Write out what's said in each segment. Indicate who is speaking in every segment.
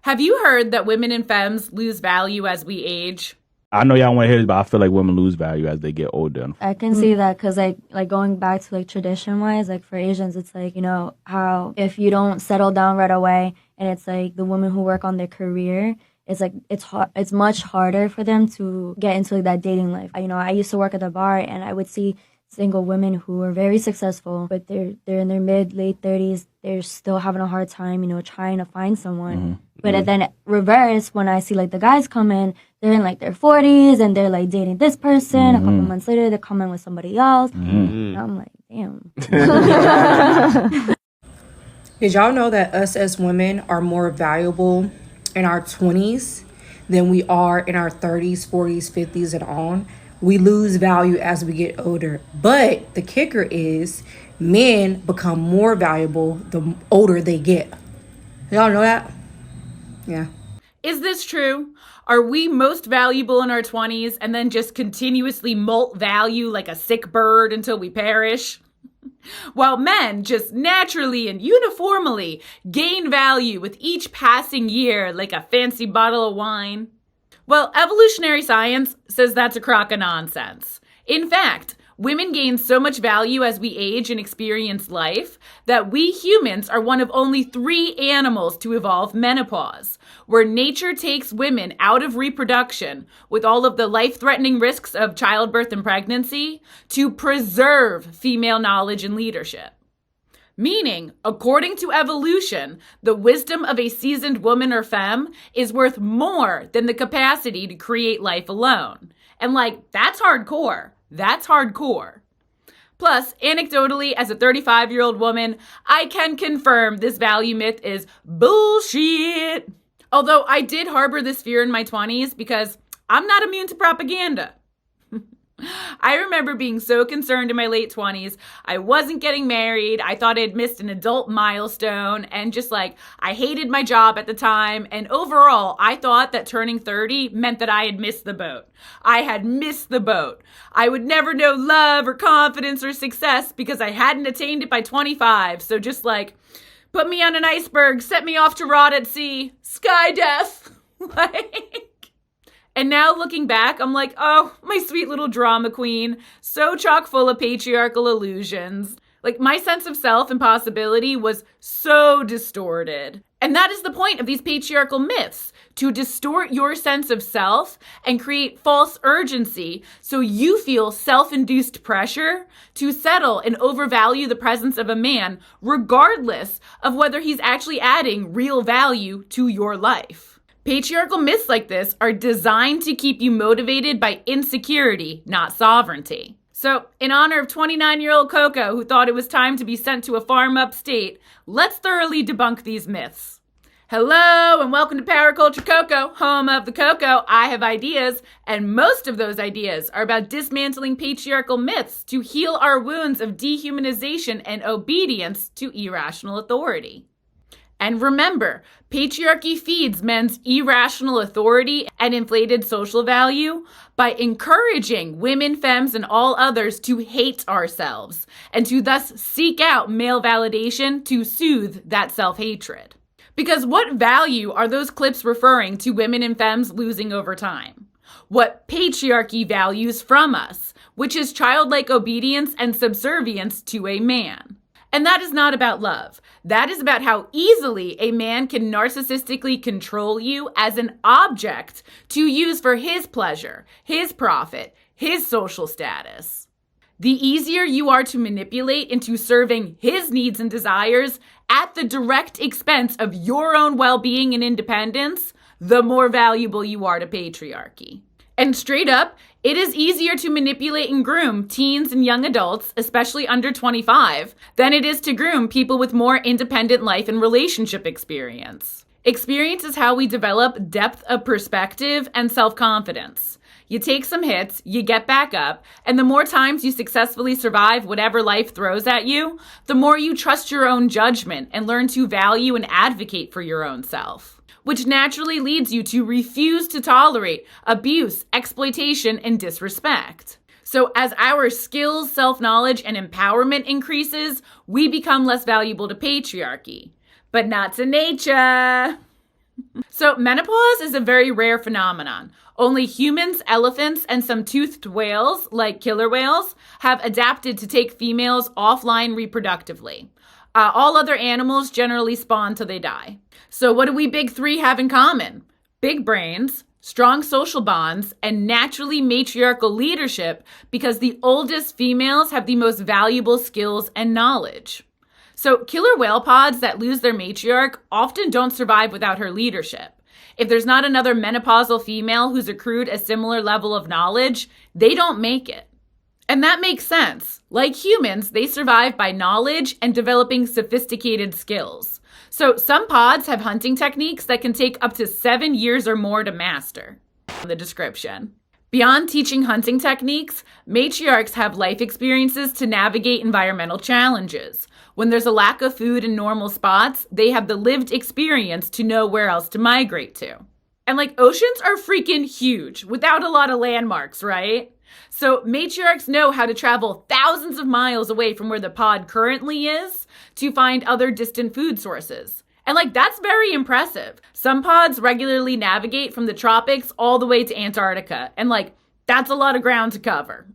Speaker 1: Have you heard that women and femmes lose value as we age?
Speaker 2: I know y'all want to hear this, but I feel like women lose value as they get older.
Speaker 3: I can see that because, like going back to, like, tradition-wise, like, for Asians, it's like, you know, how if you don't settle down right away and it's, like, the women who work on their career, it's, like, it's much harder for them to get into, like, that dating life. I used to work at the bar, and I would see single women who are very successful, but they're in their late 30s. They're still having a hard time, trying to find someone. Mm-hmm. But then reverse, when I see, like, the guys come in, they're in, like, their 40s, and they're, like, dating this person. Mm-hmm. A couple months later, they're coming with somebody else. Mm-hmm. And I'm like, damn.
Speaker 4: Did y'all know that us as women are more valuable in our 20s than we are in our 30s, 40s, 50s, and on? We lose value as we get older. But the kicker is men become more valuable the older they get. Y'all know that? Yeah.
Speaker 1: Is this true? Are we most valuable in our 20s and then just continuously molt value like a sick bird until we perish? While men just naturally and uniformly gain value with each passing year like a fancy bottle of wine? Well, evolutionary science says that's a crock of nonsense. In fact, women gain so much value as we age and experience life that we humans are one of only 3 animals to evolve menopause, where nature takes women out of reproduction with all of the life-threatening risks of childbirth and pregnancy to preserve female knowledge and leadership. Meaning, according to evolution, the wisdom of a seasoned woman or femme is worth more than the capacity to create life alone. And that's hardcore. That's hardcore. Plus, anecdotally, as a 35-year-old woman, I can confirm this value myth is bullshit. Although I did harbor this fear in my 20s because I'm not immune to propaganda. I remember being so concerned in my late 20s. I wasn't getting married. I thought I'd missed an adult milestone, and just I hated my job at the time. And overall, I thought that turning 30 meant that I had missed the boat. I had missed the boat. I would never know love or confidence or success because I hadn't attained it by 25. So just put me on an iceberg, set me off to rot at sea, sky death. And now looking back, I'm like, oh, my sweet little drama queen, so chock full of patriarchal illusions. My sense of self and possibility was so distorted. And that is the point of these patriarchal myths, to distort your sense of self and create false urgency so you feel self-induced pressure to settle and overvalue the presence of a man, regardless of whether he's actually adding real value to your life. Patriarchal myths like this are designed to keep you motivated by insecurity, not sovereignty. So, in honor of 29-year-old Coco, who thought it was time to be sent to a farm upstate, let's thoroughly debunk these myths. Hello, and welcome to PowerCultureCoco, home of the Coco. I have ideas, and most of those ideas are about dismantling patriarchal myths to heal our wounds of dehumanization and obedience to irrational authority. And remember, patriarchy feeds men's irrational authority and inflated social value by encouraging women, femmes, and all others to hate ourselves and to thus seek out male validation to soothe that self-hatred. Because what value are those clips referring to women and femmes losing over time? What patriarchy values from us, which is childlike obedience and subservience to a man. And that is not about love. That is about how easily a man can narcissistically control you as an object to use for his pleasure, his profit, his social status. The easier you are to manipulate into serving his needs and desires at the direct expense of your own well-being and independence, the more valuable you are to patriarchy. And straight up, it is easier to manipulate and groom teens and young adults, especially under 25, than it is to groom people with more independent life and relationship experience. Experience is how we develop depth of perspective and self-confidence. You take some hits, you get back up, and the more times you successfully survive whatever life throws at you, the more you trust your own judgment and learn to value and advocate for your own self, which naturally leads you to refuse to tolerate abuse, exploitation, and disrespect. So as our skills, self-knowledge, and empowerment increases, we become less valuable to patriarchy, but not to nature. So menopause is a very rare phenomenon. Only humans, elephants, and some toothed whales, like killer whales, have adapted to take females offline reproductively. All other animals generally spawn till they die. So what do we big three have in common? Big brains, strong social bonds, and naturally matriarchal leadership, because the oldest females have the most valuable skills and knowledge. So killer whale pods that lose their matriarch often don't survive without her leadership. If there's not another menopausal female who's accrued a similar level of knowledge, they don't make it. And that makes sense. Like humans, they survive by knowledge and developing sophisticated skills. So some pods have hunting techniques that can take up to 7 years or more to master. The description. Beyond teaching hunting techniques, matriarchs have life experiences to navigate environmental challenges. When there's a lack of food in normal spots, they have the lived experience to know where else to migrate to. And oceans are freaking huge without a lot of landmarks, right? So matriarchs know how to travel thousands of miles away from where the pod currently is to find other distant food sources. And that's very impressive. Some pods regularly navigate from the tropics all the way to Antarctica. And that's a lot of ground to cover.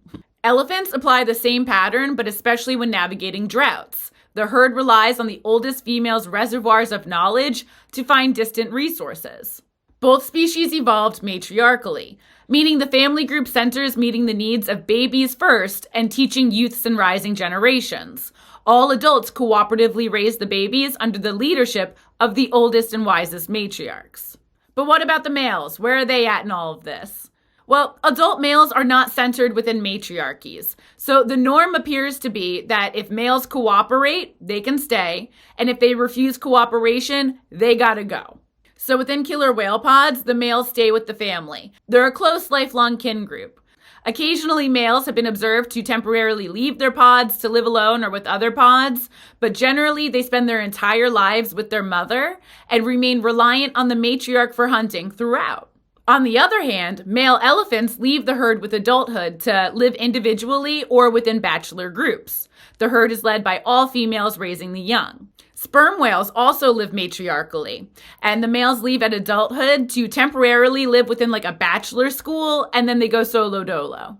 Speaker 1: Elephants apply the same pattern, but especially when navigating droughts. The herd relies on the oldest female's reservoirs of knowledge to find distant resources. Both species evolved matriarchally, meaning the family group centers meeting the needs of babies first and teaching youths and rising generations. All adults cooperatively raise the babies under the leadership of the oldest and wisest matriarchs. But what about the males? Where are they at in all of this? Well, adult males are not centered within matriarchies. So the norm appears to be that if males cooperate, they can stay. And if they refuse cooperation, they gotta go. So within killer whale pods, the males stay with the family. They're a close lifelong kin group. Occasionally, males have been observed to temporarily leave their pods to live alone or with other pods, but generally they spend their entire lives with their mother and remain reliant on the matriarch for hunting throughout. On the other hand, male elephants leave the herd with adulthood to live individually or within bachelor groups. The herd is led by all females raising the young. Sperm whales also live matriarchally, and the males leave at adulthood to temporarily live within a bachelor school, and then they go solo dolo.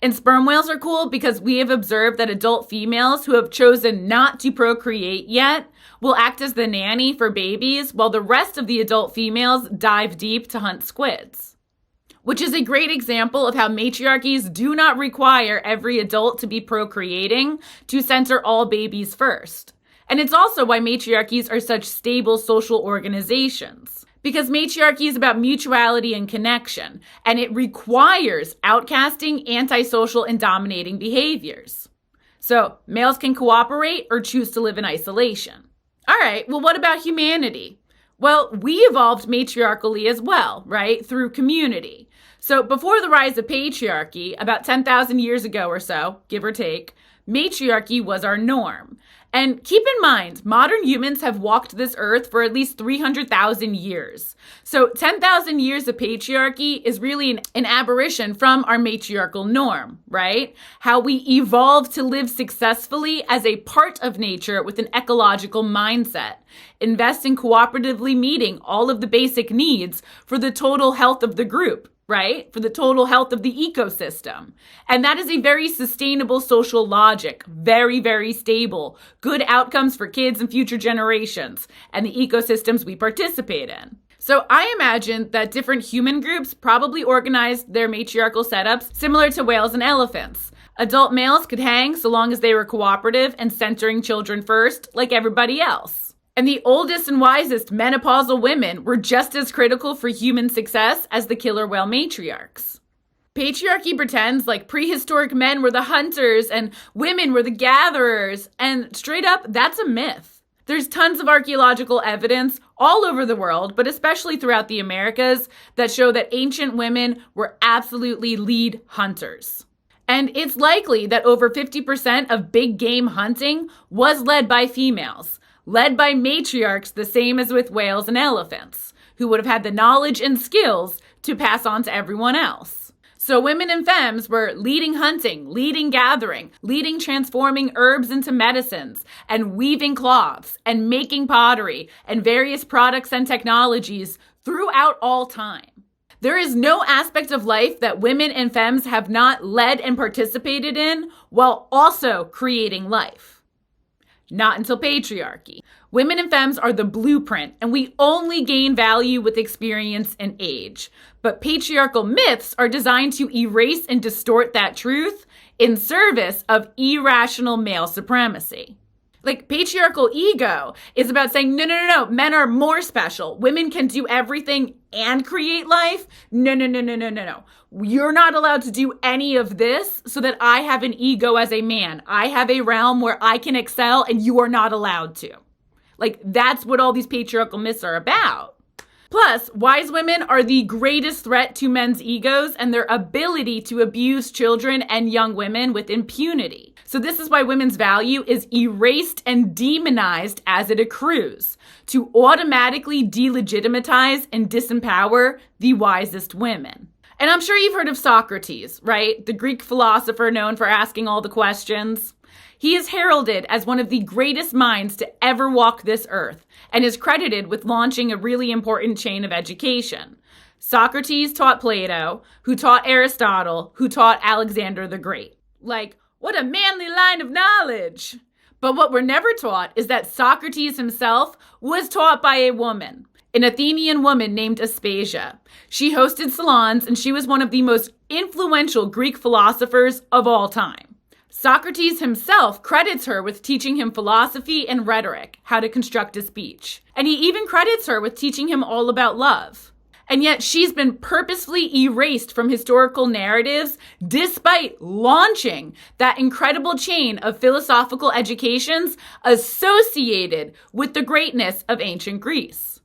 Speaker 1: And sperm whales are cool because we have observed that adult females who have chosen not to procreate yet will act as the nanny for babies, while the rest of the adult females dive deep to hunt squids. Which is a great example of how matriarchies do not require every adult to be procreating to center all babies first. And it's also why matriarchies are such stable social organizations. Because matriarchy is about mutuality and connection, and it requires outcasting, antisocial, and dominating behaviors. So males can cooperate or choose to live in isolation. All right, well, what about humanity? Well, we evolved matriarchally as well, right? Through community. So before the rise of patriarchy, about 10,000 years ago or so, give or take, matriarchy was our norm. And keep in mind, modern humans have walked this earth for at least 300,000 years. So 10,000 years of patriarchy is really an aberration from our matriarchal norm, right? How we evolved to live successfully as a part of nature with an ecological mindset. Invest in cooperatively meeting all of the basic needs for the total health of the group. Right? For the total health of the ecosystem. And that is a very sustainable social logic, very, very stable, good outcomes for kids and future generations and the ecosystems we participate in. So I imagine that different human groups probably organized their matriarchal setups similar to whales and elephants. Adult males could hang so long as they were cooperative and centering children first, like everybody else. And the oldest and wisest menopausal women were just as critical for human success as the killer whale matriarchs. Patriarchy pretends prehistoric men were the hunters and women were the gatherers, and straight up, that's a myth. There's tons of archeological evidence all over the world, but especially throughout the Americas, that show that ancient women were absolutely lead hunters. And it's likely that over 50% of big game hunting was led by females. Led by matriarchs, the same as with whales and elephants, who would have had the knowledge and skills to pass on to everyone else. So women and femmes were leading hunting, leading gathering, leading transforming herbs into medicines, and weaving cloths, and making pottery, and various products and technologies throughout all time. There is no aspect of life that women and femmes have not led and participated in while also creating life. Not until patriarchy. Women and femmes are the blueprint, and we only gain value with experience and age. But patriarchal myths are designed to erase and distort that truth in service of irrational male supremacy. Like, patriarchal ego is about saying, no, men are more special. Women can do everything and create life. No. You're not allowed to do any of this so that I have an ego as a man. I have a realm where I can excel and you are not allowed to. Like, that's what all these patriarchal myths are about. Plus, wise women are the greatest threat to men's egos and their ability to abuse children and young women with impunity. So this is why women's value is erased and demonized as it accrues, to automatically delegitimize and disempower the wisest women. And I'm sure you've heard of Socrates, right? The Greek philosopher known for asking all the questions. He is heralded as one of the greatest minds to ever walk this earth and is credited with launching a really important chain of education. Socrates taught Plato, who taught Aristotle, who taught Alexander the Great. Like, what a manly line of knowledge! But what we're never taught is that Socrates himself was taught by a woman, an Athenian woman named Aspasia. She hosted salons and she was one of the most influential Greek philosophers of all time. Socrates himself credits her with teaching him philosophy and rhetoric, how to construct a speech. And he even credits her with teaching him all about love. And yet she's been purposefully erased from historical narratives despite launching that incredible chain of philosophical educations associated with the greatness of ancient Greece.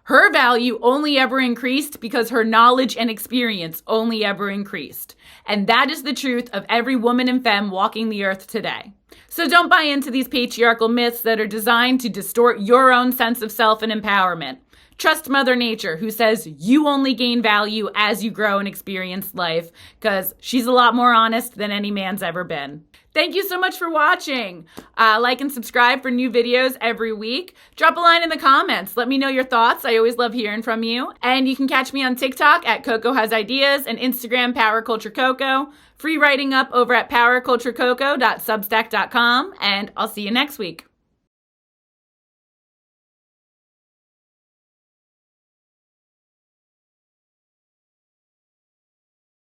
Speaker 1: Her value only ever increased because her knowledge and experience only ever increased. And that is the truth of every woman and femme walking the earth today. So don't buy into these patriarchal myths that are designed to distort your own sense of self and empowerment. Trust Mother Nature, who says you only gain value as you grow and experience life, because she's a lot more honest than any man's ever been. Thank you so much for watching. Like and subscribe for new videos every week. Drop a line in the comments. Let me know your thoughts. I always love hearing from you. And you can catch me on TikTok at Coco Has Ideas and Instagram PowerCultureCoco. Free writing up over at PowerCultureCoco.substack.com. And I'll see you next week.